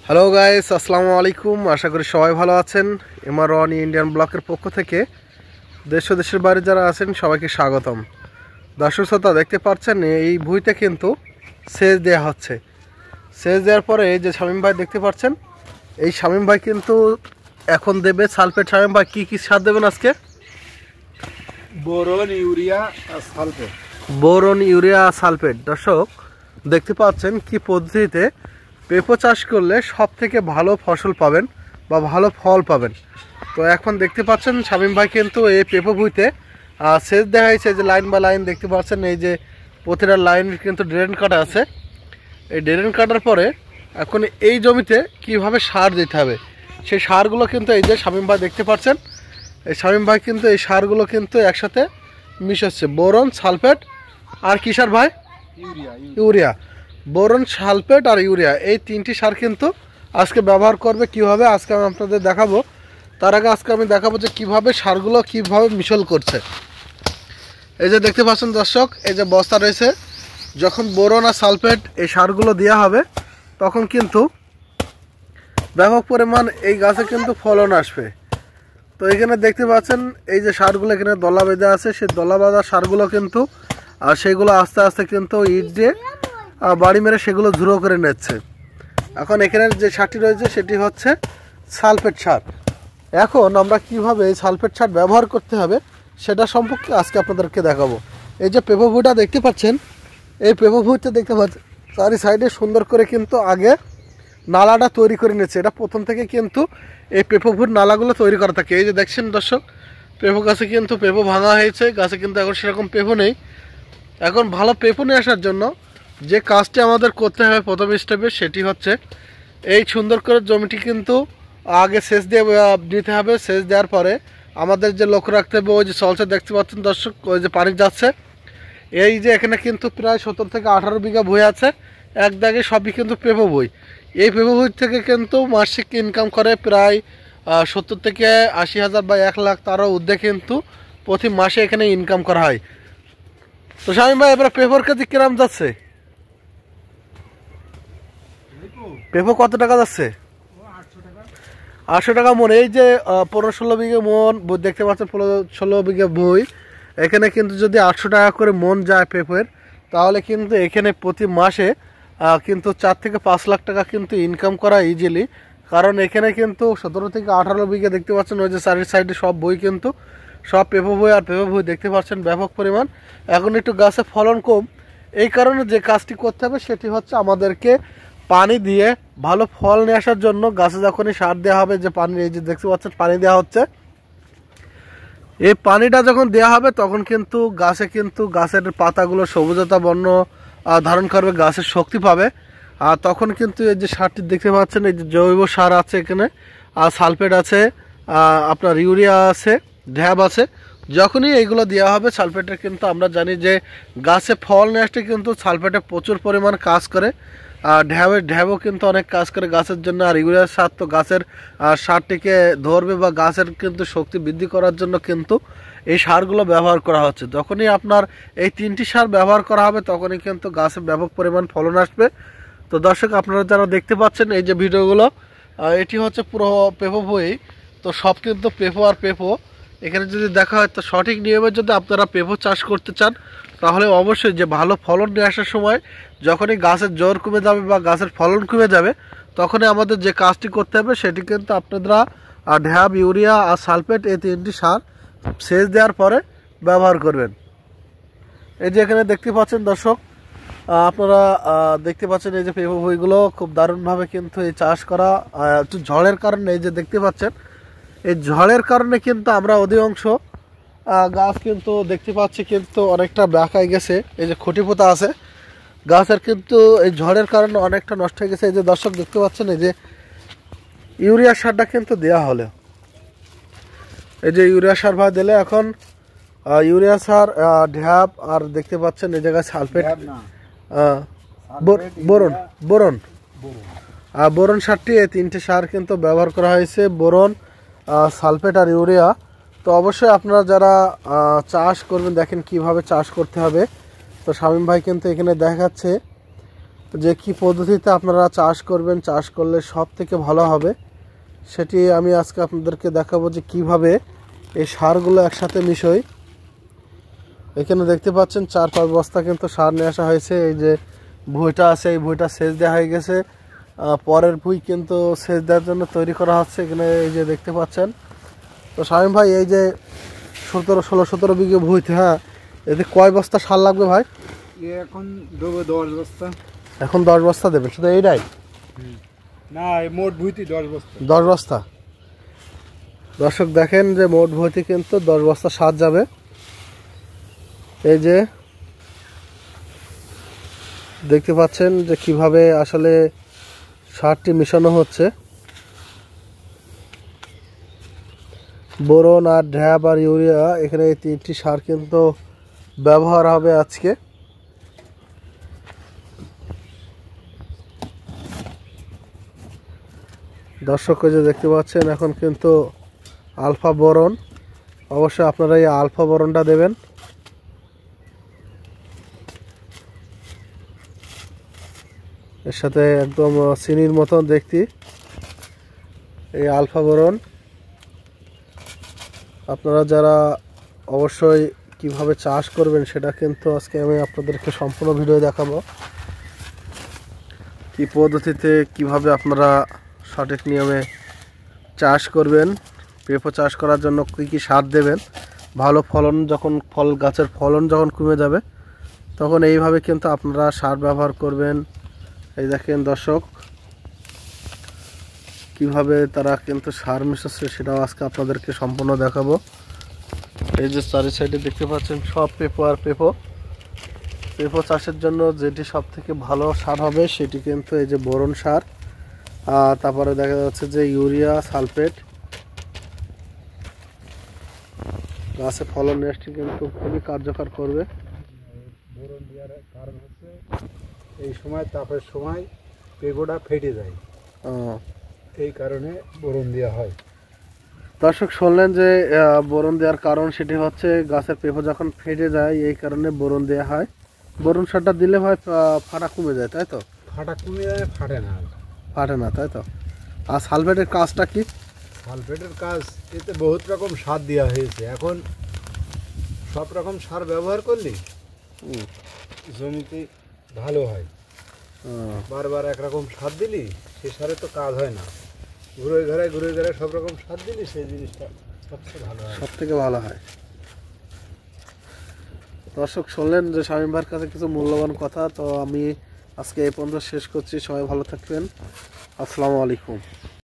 Hello guys, আসসালামু আলাইকুম। আশা করি সবাই ভালো আছেন। এমআরওয়ান ইন্ডিয়ান ব্লকের পক্ষ থেকে দেশ ও দেশের বাইরে যারা আছেন সবাইকে স্বাগতম। দর্শক শ্রোতা, দেখতে পাচ্ছেন এই ভুঁইতে কিন্তু সেচ দেওয়া হচ্ছে। সেচ দেওয়ার পরে এই যে শামীম ভাই দেখতে পাচ্ছেন, এই শামীম ভাই কিন্তু এখন দেবে সালফেট। শামীম ভাই কী কী সার দেবেন আজকে? বোরন, ইউরিয়া আর সালফেট। Boron, urea, sulphate. দর্শক দেখতে পাচ্ছেন কি পদ্ধতিতে পেঁপো চাষ করলে সব থেকে ভালো ফসল পাবেন বা ভালো ফল পাবেন। তো এখন দেখতে পাচ্ছেন শামীম ভাই কিন্তু এই পেঁপো ভুঁইতে সেচ দেওয়া হয়েছে। যে লাইন বা লাইন দেখতে পাচ্ছেন, এই যে প্রতিটা লাইন কিন্তু ড্রেন কাটা আছে। এই ড্রেন কাটার পরে এখন এই জমিতে কিভাবে সার দিতে হবে সেই সারগুলো কিন্তু এই যে শামীম ভাই দেখতে পাচ্ছেন, এই শামীম ভাই কিন্তু এই সারগুলো কিন্তু একসাথে মিশাচ্ছে। বোরন, সালফেট আর কি সার ভাই? ইউরিয়া। বোরন, সালফেট আর ইউরিয়া, এই তিনটি সার কিন্তু আজকে ব্যবহার করবে। কিভাবে আজকে আমি আপনাদের দেখাবো। তার আগে আজকে আমি দেখাবো যে কিভাবে সারগুলো কিভাবে মিশল করছে। এই যে দেখতে পাচ্ছেন দর্শক, এই যে বস্তা রয়েছে। যখন বোরন আর সালফেট এই সারগুলো দেওয়া হবে তখন কিন্তু ব্যাপক পরিমাণ এই গাছে কিন্তু ফলন আসবে। তো এখানে দেখতে পাচ্ছেন এই যে সারগুলো এখানে দলা বেঁধে আছে, সেই দলা বাঁধা সারগুলো কিন্তু সেগুলো আস্তে আস্তে কিন্তু ইট দিয়ে বাড়ি মেরে সেগুলো ঝুড়ো করে নিচ্ছে। এখন এখানে যে সারটি রয়েছে সেটি হচ্ছে সালফেট সার। এখন আমরা কিভাবে এই সালফেট সার ব্যবহার করতে হবে সেটা সম্পর্কে আজকে আপনাদেরকে দেখাবো। এই যে পেঁপো ভুঁইটা দেখতে পাচ্ছেন, এই পেঁপো ভুঁইতে দেখতে পাচ্ছেন চারি সাইডে সুন্দর করে কিন্তু আগে নালাটা তৈরি করে নিচ্ছে। এটা প্রথম থেকে কিন্তু এই পেঁপো ভুঁইর নালাগুলো তৈরি করা থাকে। এই যে দেখছেন দর্শক, পেঁপো গাছে কিন্তু পেঁপো ভাঙা হয়েছে, গাছে কিন্তু এখন সেরকম পেঁপো নেই। এখন ভালো পেঁপো নিয়ে আসার জন্য যে কাজটি আমাদের করতে হবে প্রথম স্টেপে সেটি হচ্ছে এই সুন্দর করে জমিটি কিন্তু আগে সেচ দিয়ে দিতে হবে। সেচ দেওয়ার পরে আমাদের যে লক্ষ্য রাখতে হবে, ওই যে চলছে দেখতে পাচ্ছেন দর্শক, ওই যে পানি যাচ্ছে। এই যে এখানে কিন্তু প্রায় 17 থেকে 18 বিঘা ভুঁই আছে, এক দাগে সবই কিন্তু পেঁপো ভুঁই। এই পেঁপো ভুঁই থেকে কিন্তু মাসিক ইনকাম করে প্রায় 70 থেকে 80 হাজার বা 1 লাখ, তারও ঊর্ধ্বে কিন্তু প্রতি মাসে এখানে ইনকাম করা হয়। তো শামীম ভাই, এবার পেঁপোর কেজি কিরাম যাচ্ছে? পেঁপো কত টাকা যাচ্ছে? 800 টাকা মন। এই যে 15-16 বিঘা মন দেখতে পাচ্ছেন, 15-16 বিঘা ভুঁই, এখানে কিন্তু যদি 800 টাকা করে মন যায় পেঁপের, তাহলে কিন্তু এখানে প্রতি মাসে কিন্তু 4 থেকে 5 লাখ টাকা কিন্তু ইনকাম করা ইজিলি। কারণ এখানে কিন্তু 17 থেকে 18 বিঘা দেখতে পাচ্ছেন, ওই যে চারি সাইডে সব বই কিন্তু সব পেঁপো বই আর পেঁপো বই দেখতে পাচ্ছেন ব্যাপক পরিমাণ। এখন একটু গাছে ফলন কম, এই কারণে যে কাজটি করতে হবে সেটি হচ্ছে আমাদেরকে পানি দিয়ে ভালো ফল নিয়ে আসার জন্য গাছে যখনই সার দেওয়া হবে, যে পানি এই যে দেখতে পাচ্ছেন পানি দেওয়া হচ্ছে, এই পানিটা যখন দেওয়া হবে তখন কিন্তু গাছে কিন্তু গাছের পাতাগুলো সবুজতা বর্ণ ধারণ করবে, গাছের শক্তি পাবে। আর তখন কিন্তু এই যে সারটি দেখতে পাচ্ছেন, এই যে জৈব সার আছে এখানে, আর সালফেট আছে, আপনার ইউরিয়া আছে, ঢ্যাব আছে। যখনই এইগুলো দেওয়া হবে সালফেটের, কিন্তু আমরা জানি যে গাছে ফল নিয়ে আসতে কিন্তু সালফেটে প্রচুর পরিমাণ কাজ করে। ঢ্যাবও কিন্তু অনেক কাজ করে গাছের জন্য। আর ইউরিয়ার সার তো গাছের সারটিকে ধরবে বা গাছের কিন্তু শক্তি বৃদ্ধি করার জন্য কিন্তু এই সারগুলো ব্যবহার করা হচ্ছে। যখনই আপনার এই তিনটি সার ব্যবহার করা হবে তখনই কিন্তু গাছের ব্যাপক পরিমাণ ফলন আসবে। তো দর্শক, আপনারা যারা দেখতে পাচ্ছেন এই যে ভিডিওগুলো, এটি হচ্ছে পুরো পেঁপো ভুঁই। তো সব কিন্তু পেঁপো আর পেঁপো এখানে যদি দেখা হয়, তো সঠিক নিয়মে যদি আপনারা পেঁপো চাষ করতে চান তাহলে অবশ্যই যে ভালো ফলন নিয়ে আসার সময় যখনই গাছের জোর কমে যাবে বা গাছের ফলন কমে যাবে, তখনই আমাদের যে কাজটি করতে হবে সেটি কিন্তু আপনারা ঢ্যাব, ইউরিয়া আর সালফেট, এই তিনটি সার সেচ দেওয়ার পরে ব্যবহার করবেন। এই যে এখানে দেখতে পাচ্ছেন দর্শক, আপনারা দেখতে পাচ্ছেন এই যে পেঁপো ভুঁইগুলো খুব দারুণভাবে কিন্তু এই চাষ করা। একটু ঝড়ের কারণে এই যে দেখতে পাচ্ছেন, এই ঝড়ের কারণে কিন্তু আমরা অধিকাংশ গাছ কিন্তু দেখতে পাচ্ছি কিন্তু অনেকটা বাঁকায় গেছে। এই যে খুঁটি পোতা আছে গাছের, কিন্তু এই ঝড়ের কারণে অনেকটা নষ্ট হয়ে গেছে। এই যে দর্শক দেখতে পাচ্ছেন, এই যে ইউরিয়া সারটা কিন্তু দেওয়া হলো, এই যে ইউরিয়া সার ভাই দিলে এখন ইউরিয়া সার, ঢ্যাপ, আর দেখতে পাচ্ছেন এই জায়গায় সালফেট, বোরন বোরন বোরন সারটি, এই তিনটে সার কিন্তু ব্যবহার করা হয়েছে, বোরন, সালফেট আর ইউরিয়া। তো অবশ্যই আপনারা যারা চাষ করবেন দেখেন কিভাবে চাষ করতে হবে। তো শামীম ভাই কিন্তু এখানে দেখাচ্ছে যে কি পদ্ধতিতে আপনারা চাষ করবেন, চাষ করলে সব থেকে ভালো হবে সেটি আমি আজকে আপনাদেরকে দেখাবো যে কিভাবে এই সারগুলো একসাথে মিশোয়। এখানে দেখতে পাচ্ছেন 4-5 বস্তা কিন্তু সার নিয়ে আসা হয়েছে। এই যে ভুঁইটা আছে, এই ভুঁইটা সেচ দেওয়া হয়ে গেছে, পরের ভুঁই কিন্তু সেচ দেওয়ার জন্য তৈরি করা হচ্ছে। এখানে এই যে দেখতে পাচ্ছেন। তো শামীম ভাই, এই যে 16-17 বিঘে ভুঁইতে, হ্যাঁ, এতে কয় বস্তা সার লাগবে ভাই? এখন দেবো 10 বস্তা। এখন 10 বস্তা দেবেন শুধু এইটাই? না, এই মোট ভুঁইতে 10 বস্তা। 10 বস্তা। দর্শক দেখেন যে মোট ভুঁইতে কিন্তু 10 বস্তা সার যাবে। এই যে দেখতে পাচ্ছেন যে কিভাবে আসলে সারটি মিশানো হচ্ছে। বোরন আর ড্যাব আর ইউরিয়া, এখানে এই 3টি সার কিন্তু ব্যবহার হবে আজকে। দর্শক যে দেখতে পাচ্ছেন এখন কিন্তু আলফা বোরন, অবশ্যই আপনারা এই আলফা বোরনটা দেবেন। এর সাথে একদম চিনির মতন দেখতে এই আলফা বোরন। আপনারা যারা অবশ্যই কিভাবে চাষ করবেন সেটা কিন্তু আজকে আমি আপনাদেরকে সম্পূর্ণ ভিডিও দেখাবো, কি পদ্ধতিতে কিভাবে আপনারা সঠিক নিয়মে চাষ করবেন। পেঁপে চাষ করার জন্য কী কী সার দেবেন, ভালো ফলন যখন গাছের ফলন যখন কমে যাবে তখন এইভাবে কিন্তু আপনারা সার ব্যবহার করবেন। এই দেখেন দর্শক কিভাবে তারা কিন্তু সার মিশাচ্ছে সেটাও আজকে আপনাদেরকে সম্পূর্ণ দেখাবো। এই যে চারি সাইডে দেখতে পাচ্ছেন সব পেঁপো আর পেঁপো চাষের জন্য যেটি সব থেকে ভালো সার হবে সেটি কিন্তু এই যে বোরন সার, আর তারপরে দেখা যাচ্ছে যে ইউরিয়া সালফেট। গাছে ফলন নেক্সট কিন্তু খুবই কার্যকর করবে। বোরন দেওয়ার কারণ হচ্ছে এই সময় তাপের সময় পেঁপোটা ফেটে যায়, এই কারণে বোরন দেওয়া হয়। দর্শক শুনলেন যে বোরন দেওয়ার কারণ, সেটি হচ্ছে গাছের পেঁপো যখন ফেটে যায় এই কারণে বোরন দেওয়া হয়। বোরন সারটা দিলে হয় ফাটা কমে যায়, তাই তো? ফাটা কমে যায়, ফাটে না, তাই তো? আর সালফেটের কাজটা কি? সালফেটের কাজ, এতে বহুত রকম সার দেওয়া হয়েছে। এখন সব রকম সার ব্যবহার করলে জমিতে ভালো হয়। বারবার একরকম সার দিলি সে সারে তো কাজ হয় না, ঘুরে ঘুরে সব রকম সার দিলি সেই জিনিসটা সবচেয়ে ভালো হয়, সব থেকে ভালো হয়। দর্শক শুনলেন যে শামীম ভাইয়ের কাছে কিছু মূল্যবান কথা। তো আমি আজকে এই পর্যন্ত শেষ করছি। সবাই ভালো থাকবেন। আসসালামু আলাইকুম।